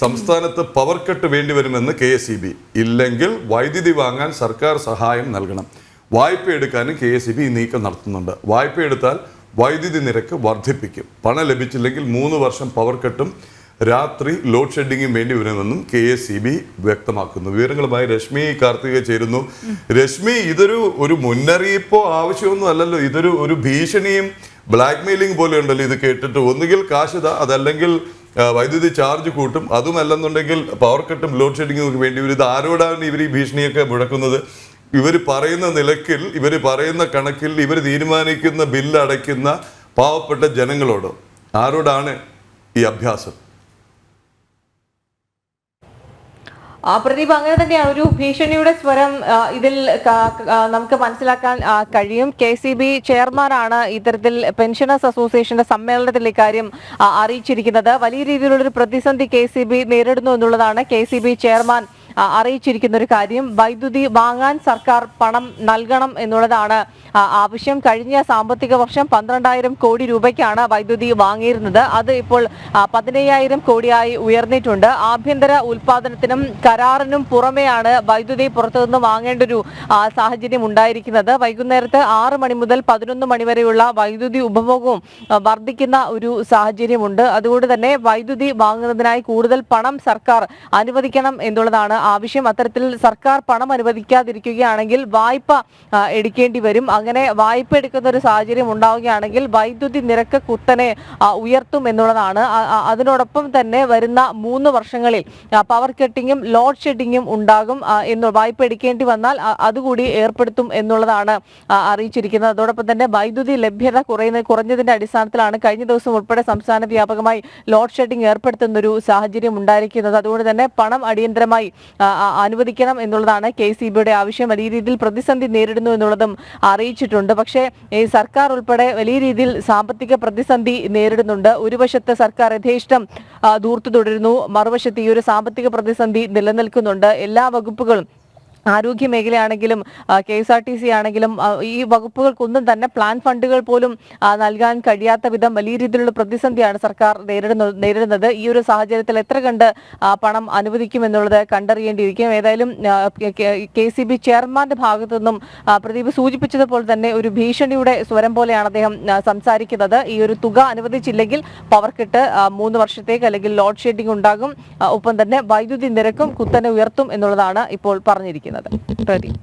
സംസ്ഥാനത്ത് power cut വേണ്ടിവരുമെന്ന് KSEB. ഇല്ലെങ്കിൽ വൈദ്യുതി വാങ്ങാൻ സർക്കാർ സഹായം നൽകണം. വായ്പ എടുക്കാനും KSEB ഈ നീക്കം നടത്തുന്നുണ്ട്. വായ്പ എടുത്താൽ വൈദ്യുതി നിരക്ക് വർദ്ധിപ്പിക്കും. പണം ലഭിച്ചില്ലെങ്കിൽ 3 വർഷം പവർ കട്ടും രാത്രി ലോഡ് ഷെഡിങ്ങും വേണ്ടി വരുമെന്നും KSEB വ്യക്തമാക്കുന്നു. വിവരങ്ങളുമായി രശ്മി കാർത്തിക ചേരുന്നു. രശ്മി, ഇതൊരു മുന്നറിയിപ്പോ ആവശ്യമൊന്നും അല്ലല്ലോ, ഇതൊരു ഭീഷണിയും ബ്ലാക്ക് മെയിലിംഗ് പോലെ ഉണ്ടല്ലോ. ഇത് കേട്ടിട്ട് ഒന്നുകിൽ കാശിത, അതല്ലെങ്കിൽ വൈദ്യുതി ചാർജ് കൂട്ടും, അതുമല്ലെന്നുണ്ടെങ്കിൽ പവർ കട്ടും ലോഡ് ഷെഡിങ്ങും ഒക്കെ വേണ്ടി വരും. ഇത് ആരോടാണ് ഇവർ ഈ ഭീഷണിയൊക്കെ മുഴക്കുന്നത്? ഇവർ പറയുന്ന നിലക്കിൽ, ഇവർ പറയുന്ന കണക്കിൽ, ഇവർ തീരുമാനിക്കുന്ന ബില്ല് അടയ്ക്കുന്ന പാവപ്പെട്ട ജനങ്ങളോട് ആരോടാണ് ഈ അഭ്യാസം? പ്രദീപ്, അങ്ങനെ തന്നെയാണ് ഒരു ഭീഷണിയുടെ സ്വരം ഇതിൽ നമുക്ക് മനസ്സിലാക്കാൻ കഴിയും. KSEB ചെയർമാനാണ് ഇത്തരത്തിൽ പെൻഷനേഴ്സ് അസോസിയേഷന്റെ സമ്മേളനത്തിൽ ഇക്കാര്യം അറിയിച്ചിരിക്കുന്നത്. വലിയ രീതിയിലുള്ളൊരു പ്രതിസന്ധി KSEB നേരിടുന്നു എന്നുള്ളതാണ് KSEB ചെയർമാൻ അറിയിച്ചിരിക്കുന്ന ഒരു കാര്യം. വൈദ്യുതി വാങ്ങാൻ സർക്കാർ പണം നൽകണം എന്നുള്ളതാണ് ആവശ്യം. കഴിഞ്ഞ സാമ്പത്തിക വർഷം 12,000 കോടി രൂപയ്ക്കാണ് വൈദ്യുതി വാങ്ങിയിരുന്നത്. അത് ഇപ്പോൾ 15,000 കോടിയായി ഉയർന്നിട്ടുണ്ട്. ആഭ്യന്തര ഉൽപാദനത്തിനും കരാറിനും പുറമെയാണ് വൈദ്യുതി പുറത്തുനിന്ന് വാങ്ങേണ്ട ഒരു സാഹചര്യം ഉണ്ടായിരിക്കുന്നത്. വൈകുന്നേരത്ത് 6 മണി മുതൽ 11 മണി വരെയുള്ള വൈദ്യുതി ഉപഭോഗവും വർദ്ധിക്കുന്ന ഒരു സാഹചര്യമുണ്ട്. അതുകൊണ്ട് തന്നെ വൈദ്യുതി വാങ്ങുന്നതിനായി കൂടുതൽ പണം സർക്കാർ അനുവദിക്കണം എന്നുള്ളതാണ് ആവശ്യം. അത്തരത്തിൽ സർക്കാർ പണം അനുവദിക്കാതിരിക്കുകയാണെങ്കിൽ വായ്പ എടുക്കേണ്ടി വരും. അങ്ങനെ വായ്പ എടുക്കുന്ന ഒരു സാഹചര്യം ഉണ്ടാവുകയാണെങ്കിൽ വൈദ്യുതി നിരക്ക് കുത്തനെ ഉയർത്തും എന്നുള്ളതാണ്. അതിനോടൊപ്പം തന്നെ വരുന്ന 3 വർഷങ്ങളിൽ പവർ കട്ടിങ്ങും ലോഡ് ഷെഡിങ്ങും ഉണ്ടാകും. വായ്പ എടുക്കേണ്ടി വന്നാൽ അതുകൂടി ഏർപ്പെടുത്തും എന്നുള്ളതാണ് അറിയിച്ചിരിക്കുന്നത്. അതോടൊപ്പം തന്നെ വൈദ്യുതി ലഭ്യത കുറഞ്ഞതിന്റെ അടിസ്ഥാനത്തിലാണ് കഴിഞ്ഞ ദിവസം ഉൾപ്പെടെ സംസ്ഥാന വ്യാപകമായി ലോഡ് ഷെഡിംഗ് ഏർപ്പെടുത്തുന്ന ഒരു സാഹചര്യം ഉണ്ടായിരിക്കുന്നത്. അതുകൊണ്ട് തന്നെ പണം അടിയന്തരമായി അനുവദിക്കണം എന്നുള്ളതാണ് KSEBയുടെ ആവശ്യം. വലിയ രീതിയിൽ പ്രതിസന്ധി നേരിടുന്നു എന്നുള്ളതും അറിയിച്ചിട്ടുണ്ട്. പക്ഷേ ഈ സർക്കാർ ഉൾപ്പെടെ വലിയ രീതിയിൽ സാമ്പത്തിക പ്രതിസന്ധി നേരിടുന്നുണ്ട്. ഒരു വശത്ത് സർക്കാർ യഥേഷ്ടം ധൂർത്തു തുടരുന്നു, മറുവശത്ത് ഈ ഒരു സാമ്പത്തിക പ്രതിസന്ധി നിലനിൽക്കുന്നുണ്ട്. എല്ലാ വകുപ്പുകളും, ആരോഗ്യ മേഖലയാണെങ്കിലും KSRTC ആണെങ്കിലും ഈ വകുപ്പുകൾക്കൊന്നും തന്നെ പ്ലാൻ ഫണ്ടുകൾ പോലും നൽകാൻ കഴിയാത്ത വിധം വലിയ രീതിയിലുള്ള പ്രതിസന്ധിയാണ് സർക്കാർ നേരിടുന്നത്. ഈ ഒരു സാഹചര്യത്തിൽ എത്ര കണ്ട് പണം അനുവദിക്കുമെന്നുള്ളത് കണ്ടറിയേണ്ടിയിരിക്കും. ഏതായാലും KSEB ചെയർമാന്റെ ഭാഗത്തു നിന്നും പ്രദീപ് സൂചിപ്പിച്ചതുപോലെ തന്നെ ഒരു ഭീഷണിയുടെ സ്വരം പോലെയാണ് അദ്ദേഹം സംസാരിക്കുന്നത്. ഈ ഒരു തുക അനുവദിച്ചില്ലെങ്കിൽ പവർ കട്ട് 3 വർഷത്തേക്ക് അല്ലെങ്കിൽ ലോഡ് ഷെഡിംഗ് ഉണ്ടാകും. ഒപ്പം തന്നെ വൈദ്യുതി നിരക്കും കുത്തനെ ഉയർത്തും എന്നുള്ളതാണ് ഇപ്പോൾ പറഞ്ഞിരിക്കുന്നത്. പ്രദീപ്.